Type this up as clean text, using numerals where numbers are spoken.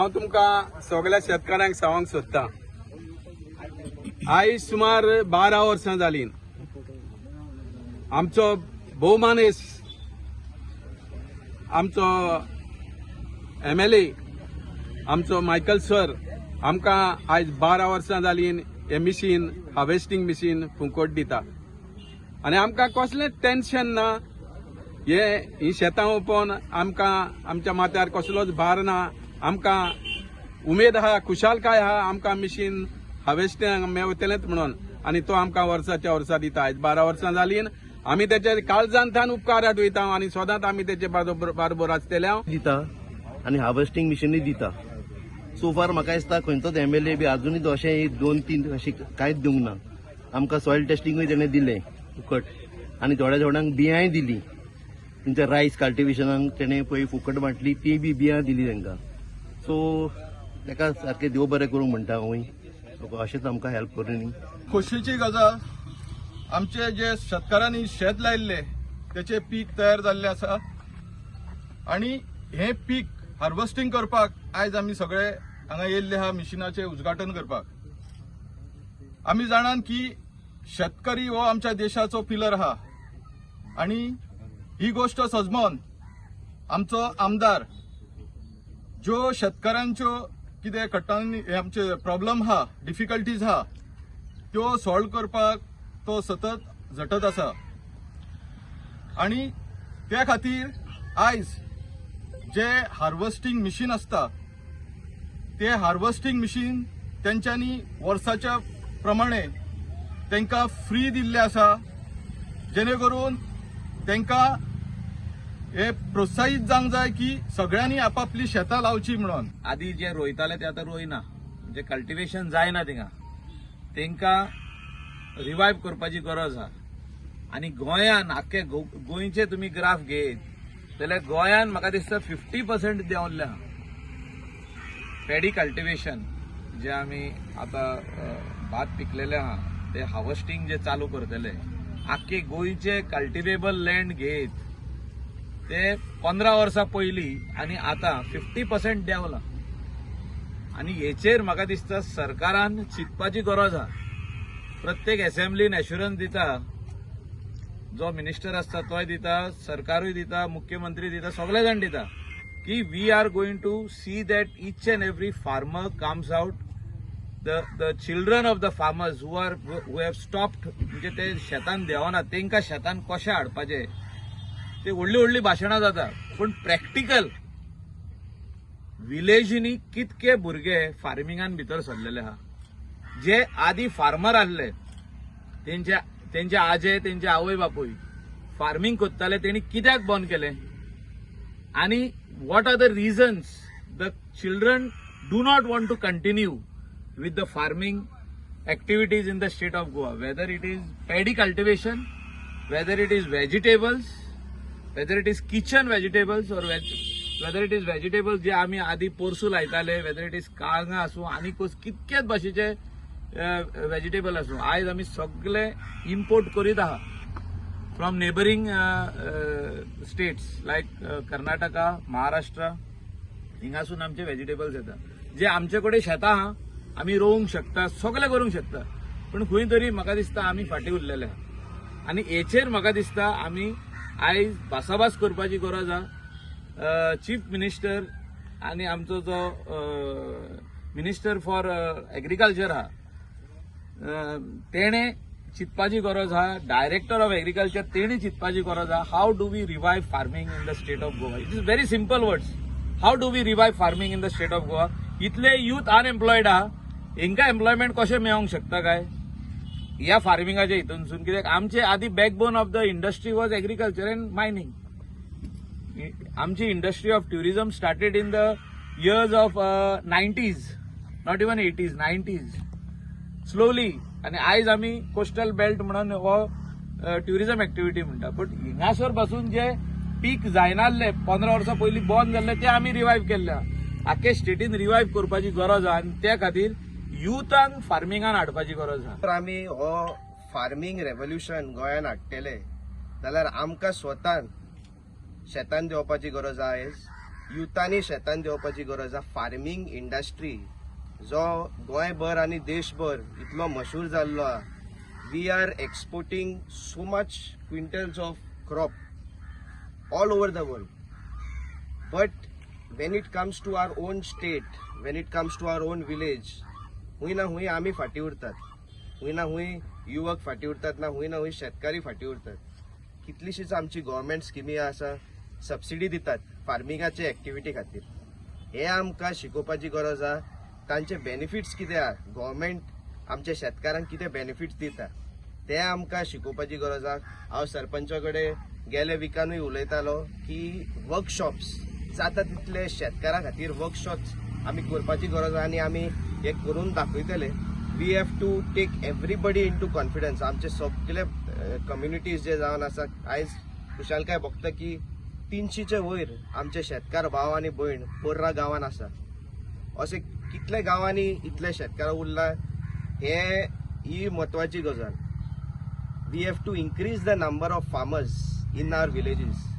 हांव तुमकां सगळ्या शेतकाऱ्यांक सांगूंक सोदतां, आयज सुमार 12 वर्सां जालीं आमचो भोवमानेस आमचो MLA आमचो मायकल सर आमकां आयज 12 वर्सां जालीं हे मिशीन हार्वेस्टिंग मिशीन फुंकोट दिता आनी आमकां कसलें टेन्शन ना। ही शेतां ओपोवन आमकां आमच्या माथ्यार कसलोच भार ना। आमकां उमेद आहा, खुशालकाय आहा, आमकां मिशीन हार्वेस्टिंग मेवतलेंच म्हणून आनी तो आमकां वर्साच्या वर्सा दिता। आयज 12 वर्सां जालीं आमी तेचे काळजांतल्यान उपकार आठयता आनी सदांच आमी तेचे बारबर आसतले दिता आनी हार्वेस्टिंग मिशीनूय दिता। सो फार म्हाका दिसता खंयचोच MLA बी अजूनय अशें 2-3 अशें कांयच दिवंक ना। आमकां सॉयल टेस्टिंगूय तेणें दिलें फुकट आनी थोड्या थोड्यांक बियाय दिली। तेंच्या रायस कल्टिवेशनाक तेणें पळय फुकट वांटली, ती बी बियां दिली तांकां। सो ताका सारकें देव बरें करूंक म्हणटा हांवूय, अशेंच आमकां हेल्प करूं न्ही। खोशयेची गजाल आमचे जे शेतकारांनी शेत लायिल्ले तेचे पीक तयार जाल्ले आसा आनी हे पीक हार्वेस्टिंग करपाक आयज आमी सगळे हांगा येयल्ले आहा मिशिनाचें उद्घाटन करपाक। आमी जाणात की शेतकरी हो आमच्या देशाचो पिलर आहा आनी ही गोष्ट सजमोन आमचो आमदार ज्यो शेतकारांच्यो कितें कट्टांनी आमचे प्रॉब्लेम आहा, डिफिकल्टीज आहा, त्यो सॉल्व करपाक तो सतत झटत आसा आनी त्या खातीर आयज जे हार्वेस्टिंग मिशीन असता ते हार्वेस्टिंग मिशीन तेंच्यांनी वर्साच्या प्रमाणे तांकां फ्री दिल्ले आसा, जेणे करून तांकां हे प्रोत्साहीत जावंक जाय की सगळ्यांनी आपापली शेतां लावची म्हणून। आधी जे रोयताले ते आता रोयना, जे कल्टिवेशन जायना तेंकां रिवायव करपाची गरज आहा। आनी गोंयान आख्खे गोंयचे तुमी ग्राफ घेत जाल्यार गोंयान म्हाका दिसता 50% देंवल्ले आहा। पॅडी कल्टिवेशन जे आमी आता भात पिकलेले आहा ते हार्वेस्टिंग जे चालू करतले, आख्खे गोंयचे कल्टिवेबल लँड घेत ते 15 वर्सां पयलीं आनी आता 50% देंवला आनी हेचेर म्हाका दिसता सरकारान चिंतपाची गरज आहा। प्रत्येक असेंब्लीन एश्युरन्स दिता, जो मिनिस्टर आसता तोय दिता, सरकारूय दिता, मुख्यमंत्री दिता, सगळे जाण दिता की we are going to see that each and every farmer comes out, the children of the farmers who have stopped, म्हणजे ते शेतान देवना तेंकां शेतान कशें हाडपाचें, ते व्हडली व्हडली भाशणां जाता पूण प्रॅक्टिकल विलेजींनी कितके भुरगे फार्मिंगान भितर सरलेले आहा। जे आधी फार्मर आसले तेंचे आजे तेंचे आवय बापूय फार्मिंग करताले, तेणी कित्याक बंद केले आनी what are the reasons the children do not want to continue with the farming activities in the state of Goa, whether it is paddy cultivation, whether it is vegetables, whether it is kitchen vegetables or whether it is vegetables जे आम्ही आधी पोरसू लायताले, whether it is काळंगा आसूं आनी कितकेच भाशेचे vegetable आसूं, आयज आमी सगळे इम्पोर्ट करीत आहा फ्रॉम नेबरिंग स्टेट्स लायक कर्नाटका, महाराष्ट्र, हिंगासून आमचे वेजिटेबल्स येता जे आमचे कडेन शेतां आहा, आमी रोवंक शकता, सगळें करूंक शकता, पण खंय तरी म्हाका दिसता आमी फाटीं उरलेले आहा आनी हेचेर म्हाका दिसता आमी आयज भासाभास करपाची गरज आहा। चीफ मिनिस्टर आनी आमचो जो मिनिस्टर फॉर एग्रीकल्चर आहा तेणे चिंतपाची गरज आहा, डायरेक्टर ऑफ एग्रीकल्चर तेणी चिंतपाची गरज आहा, how do we revive farming in the state of Goa. It is very simple words, how do we revive farming in the state of Goa. इतले यूथ अनएम्प्लॉयड आहा, हेंकां एम्प्लॉयमेंट कशें मेळोंक शकता काय ह्या फार्मिंगाच्या हितूनसून, कित्याक आमचे आदी backbone of the industry was agriculture and mining. आमची industry of tourism started in the years of 90s, not even 80s, 90s slowly, आनी आयज आमी कोस्टल बेल्ट म्हणून हो ट्युरिझम एक्टिविटी म्हणटा, बट हिंगासर पासून जे पीक जायनासले 15 वर्सां पयलीं बंद जाल्ले ते आमी रिवायव केल्ले आहा। आख्खे स्टेटीन रिवायव करपाची गरज आहा आनी त्या खातीर युथांक फार्मिंगान हाडपाची गरज आहा। जर आमी हो फार्मिंग रेव्होल्युशन गोंयान हाडटले जाल्यार आमकां स्वतान शेतान देंवपाची गरज आहा आयज युथांनी शेतान देवपाची गरज आहा. फार्मींग इंडस्ट्री जो गोंयभर आनी देशभर इतलो मशहूर जाल्लो आहा. We are exporting so much quintals of crop all over the world. But when it comes to our own state, when it comes to our own village, हुंय ना हुंय आमी फाटी उरतात. हुंय ना हुंय युवक फाटी उरतात, ना हुंय शेतकारी फाटी उरतात. कितलीशीच आमची गव्हर्मेंट स्किमी आसा, सबसिडी दितात फार्मिंगाचे एक्टिविटी खातीर. हे आमकां शिकोवपाची गरज आहा. तांचे बेनिफिट्स कितें आहा, गव्हर्मेंट आमच्या शेतकारांक कितें बेनिफिट्स दिता ते आमकां शिकोवपाची गरज आहा. हांव सरपंचा कडेन गेल्या विकानूय उलयतालो की वर्कशॉप्स जाता तितले शेतकारां खातीर वर्कशॉप्स आमी करपाची गरज आहा आनी आमी हे करून दाखयतले. We have to take everybody in to confidence. आमचे सगळे कम्युनिटीज जे जावन आसा आयज खुशालकाय बघता की 300चे वयर आमचे शेतकार भाव आनी भयण पोर्रा गांवांत आसा. असे कितले गांवांनी इतले शेतकार उरला ही म्हत्वाची गजाल. We have to increase the number of farmers in our villages.